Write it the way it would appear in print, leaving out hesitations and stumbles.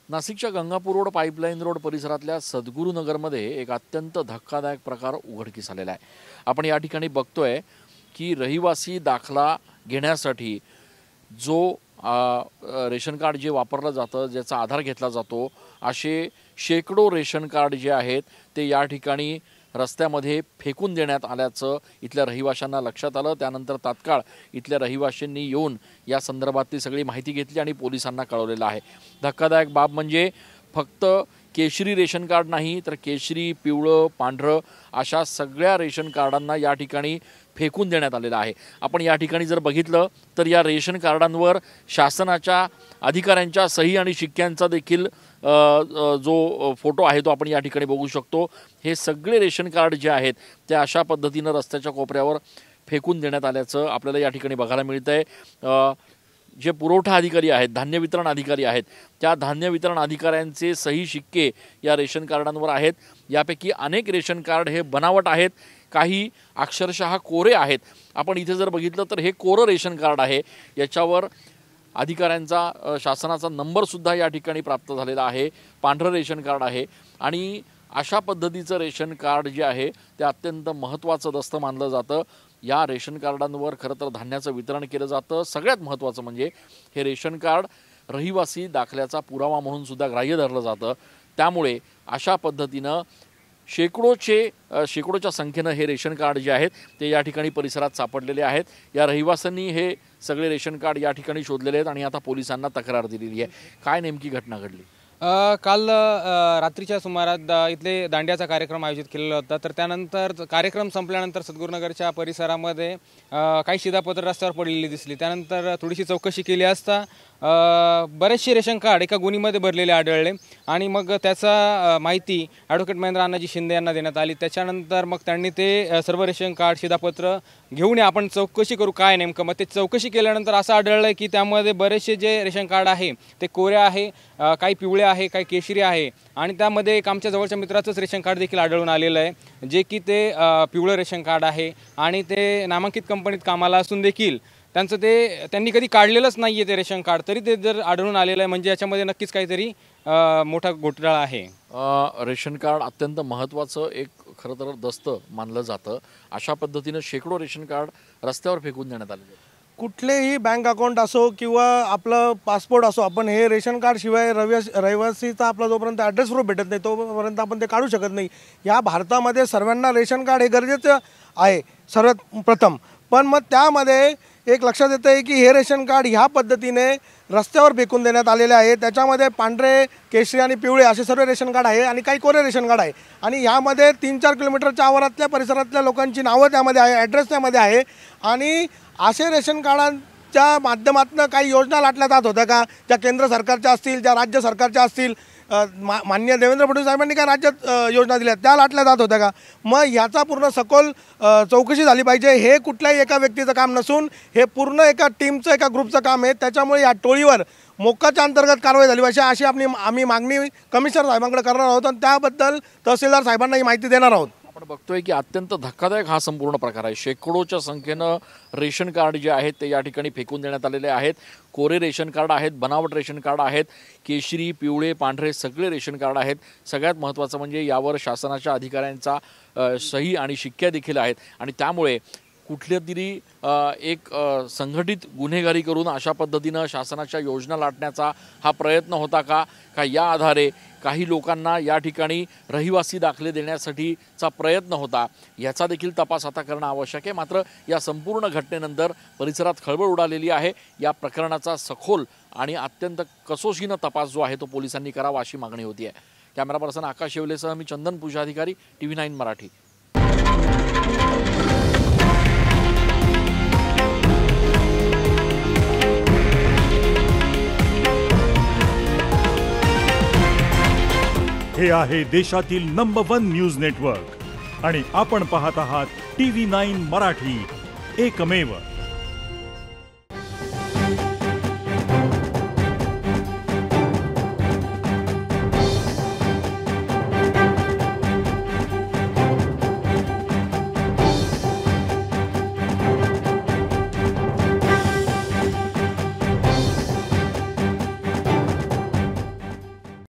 नाशिकच्या Gangapur road pipeline road परिसरातल्या सद्गुरुनगरमध्ये एक अत्यंत धक्कादायक प्रकार उघडकीस आलेला आहे। आपण या ठिकाणी बघतोय की रहिवासी दाखला घेण्यासाठी जो रेशन कार्ड जे वापरलं जातं, ज्याचा आधार घेतला जातो, असे शेकडो रेशन कार्ड जे आहेत ते या ठिकाणी रस्त्यामध्ये फेकून देण्यात आल्याचं इथल्या रहिवाशांना लक्षात आलं। त्यानंतर तात्काळ इथल्या रहिवाशांनी येऊन या संदर्भातली सगळी माहिती घेतली आणि पोलिसांना कळवलेलं आहे। धक्कादायक बाब म्हणजे फक्त केशरी रेशन कार्ड नाही तर केशरी, पिवळं, पांढरं अशा सगळ्या रेशन कार्डांना या ठिकाणी फेकून देण्यात आलेलं आहे। आपण या ठिकाणी जर बघितलं तर या रेशन कार्डांवर शासनाच्या अधिकाऱ्यांच्या सही आणि शिक्क्यांचा देखील जो फोटो आहे तो आपण या ठिकाणी बघू शकतो। हे सगळे रेशन कार्ड जे आहेत ते अशा पद्धतीनं रस्त्याच्या कोपऱ्यावर फेकून देण्यात आल्याचं आपल्याला या ठिकाणी बघायला मिळतंय। जे पुरवठा अधिकारी आहेत, धान्य वितरण अधिकारी आहेत, त्या धान्य वितरण अधिकाऱ्यांचे सही शिक्के या रेशन कार्डांवर आहेत। यापैकी अनेक रेशन कार्ड हे बनावट आहेत, काही अक्षरशः कोरे आहेत। आपण इथे जर बघितलं तर हे कोरं रेशन कार्ड आहे, याच्यावर अधिकाऱ्यांचा शासनाचा नंबरसुद्धा या ठिकाणी प्राप्त झालेला आहे। पांढरं रेशन कार्ड आहे आणि अशा पद्धतीचं रेशन कार्ड जे आहे ते अत्यंत महत्त्वाचं दस्त मानलं जातं। या रेशन कार्डांवर खरं तर धान्याचं वितरण केलं जातं। सगळ्यात महत्त्वाचं म्हणजे हे रेशन कार्ड रहिवासी दाखल्याचा पुरावा म्हणून सुद्धा ग्राह्य धरलं जातं। त्यामुळे अशा पद्धतीनं शेकडोच्या संख्येनं हे रेशन कार्ड जे आहेत ते या ठिकाणी परिसरात सापडलेले आहेत। या रहिवाशांनी हे सगळे रेशन कार्ड या ठिकाणी शोधलेले आहेत आणि आता पोलिसांना तक्रार दिलेली आहे। काय नेमकी घटना घडली? काल रात्रीच्या सुमारात इथले दांड्याचा कार्यक्रम आयोजित केलेला होता। तर त्यानंतर कार्यक्रम संपल्यानंतर सद्गुरुनगरच्या परिसरामध्ये काही शिधापत्र रस्त्यावर पडलेली दिसली। त्यानंतर थोडीशी चौकशी केली असता बरेचसे रेशन कार्ड एका गुणीमध्ये भरलेले आढळले आणि मग त्याचा माहिती ॲडव्होकेट महेंद्र अण्णाजी शिंदे यांना देण्यात आली। त्याच्यानंतर मग त्यांनी ते सर्व रेशन कार्ड शिधापत्र घेऊन आपण चौकशी करू काय नेमकं। मग ते चौकशी केल्यानंतर असं आढळलं की त्यामध्ये बरेचसे जे रेशन कार्ड आहे ते कोरे आहे, काही पिवळे आहे, काही केशरी आहे आणि त्यामध्ये एक आमच्या जवळच्या मित्राचंच रेशन कार्ड देखील आढळून आलेलं आहे जे की ते पिवळं रेशन कार्ड आहे आणि ते नामांकित कंपनीत कामाला असून देखील त्यांनी कधी काढलेलंच नाही आहे ते रेशन कार्ड, तरी ते जर आढळून आलेलं आहे म्हणजे याच्यामध्ये नक्कीच काहीतरी मोठा घोटाळा आहे। रेशन कार्ड अत्यंत महत्त्वाचं एक खरं तर दस्त मानलं जातं। अशा पद्धतीनं शेकडो रेशन कार्ड रस्त्यावर फेकून देण्यात आले। कुठलेही बँक अकाउंट असो किंवा आपलं पासपोर्ट असो, आपण हे रेशन कार्ड शिवाय रहिवासीचा आपला जोपर्यंत ॲड्रेस प्रूफ भेटत नाही तोपर्यंत आपण ते काढू शकत नाही। या भारतामध्ये सर्वांना रेशन कार्ड हे गरजेचं आहे सर्वात प्रथम, पण मग त्यामध्ये एक लक्षात येतं आहे की हे रेशन कार्ड ह्या पद्धतीने रस्त्यावर फेकून देण्यात आलेले आहे। त्याच्यामध्ये पांढरे, केशरी आणि पिवळे असे सर्व रेशन कार्ड आहे आणि काही कोरे रेशन कार्ड आहे आणि ह्यामध्ये 3-4 किलोमीटरच्या आवारातल्या परिसरातल्या लोकांची नावं त्यामध्ये आहे, ॲड्रेस त्यामध्ये आहे आणि असे रेशन कार्डांच्या माध्यमातून काही योजना लाटल्या जात होत्या का, ज्या केंद्र सरकारच्या असतील, ज्या राज्य सरकारच्या असतील, माननीय देवेंद्र फडणवीस साहेबांनी काय राज्यात योजना दिल्या त्या लाटल्या जात होत्या का? मग ह्याचा पूर्ण सखोल चौकशी झाली पाहिजे। हे कुठल्याही एका व्यक्तीचं काम नसून हे पूर्ण एका टीमचं, एका ग्रुपचं काम आहे। त्याच्यामुळे या टोळीवर मोक्काच्या अंतर्गत कारवाई झाली पाहिजे अशी आम्ही मागणी कमिशनर साहेबांकडे करणार आहोत आणि त्याबद्दल तहसीलदार साहेबांना ही माहिती देणार आहोत। आपण बघतोय की अत्यंत धक्कादायक हा संपूर्ण प्रकार आहे। शेकडोच्या संख्येनं रेशन कार्ड जे आहेत ते या ठिकाणी फेकून देण्यात आलेले आहेत। कोरे रेशन कार्ड आहेत, बनावट रेशन कार्ड आहेत, केशरी, पिवळे, पांढरे सगळे रेशन कार्ड आहेत। सगळ्यात महत्त्वाचं म्हणजे यावर शासनाच्या अधिकाऱ्यांचा सही आणि शिक्क्या देखील आहेत आणि त्यामुळे कुठल्या तरी एक संघटित गुन्हेगारी करून अशा पद्धतीनं शासनाच्या योजना लाटण्याचा हा प्रयत्न होता का या आधारे काही लोकांना या ठिकाणी रहिवासी दाखले देण्यासाठीचा प्रयत्न होता, याचा देखील तपास आता करणं आवश्यक आहे। मात्र या संपूर्ण घटनेनंतर परिसरात खळबळ उडालेली आहे। या प्रकरणाचा सखोल आणि अत्यंत कसोशीनं तपास जो आहे तो पोलिसांनी करावा अशी मागणी होती आहे। कॅमेरा पर्सन आकाश शेवलेसह मी चंदन पूजाधिकारी, TV9 मराठी। हे आहे देशातील नंबर 1 न्यूज नेटवर्क आणि आपण पाहत आहात TV9 मराठी, एकमेव।